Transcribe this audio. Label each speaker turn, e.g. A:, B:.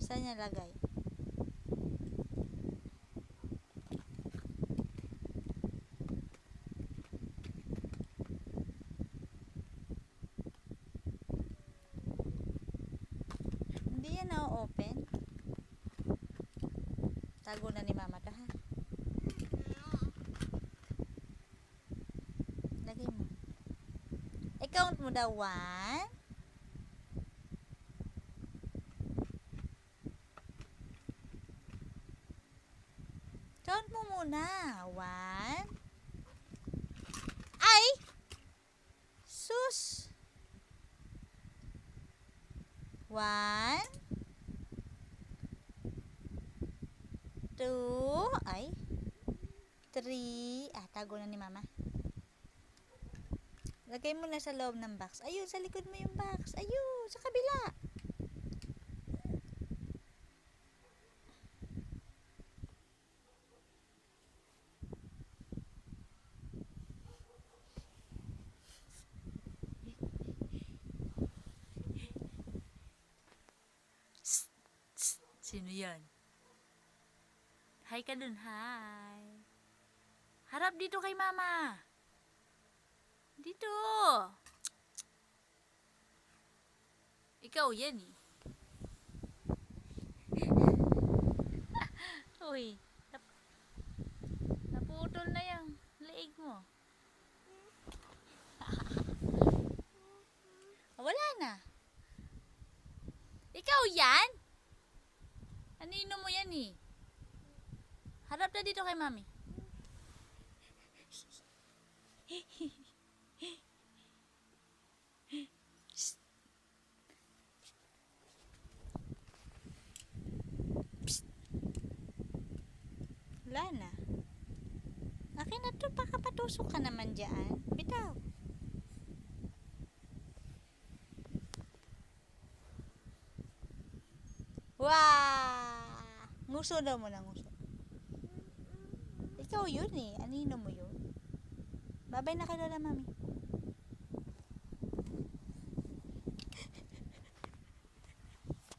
A: Saan niya lagay? Hindi yan na-open. Tago na ni mama to, ha? Lagay mo. I-count mo daw. 1. Count mo muna. 1. Ay! Sus! 1. 2. Ay. 3. Tago na ni mama. Lagay mo na sa loob ng box. Ayun, sa likod mo yung box. Ayun, sa kabila. Sino yan? Hi ka dun, hi. Harap dito kay mama. Dito. Ikaw yan eh. Uy, naputol na yung leeg mo. Wala na. Ikaw yan? Anino mo yan eh? Harap na dito kay mami. Wala na. Akin na to, pakapatusok ka naman dyan. Bitaw. Wow! Nguso daw mo na, nguso. Ikaw yun eh. Anino mo yun? Babay na kay Lola Mami.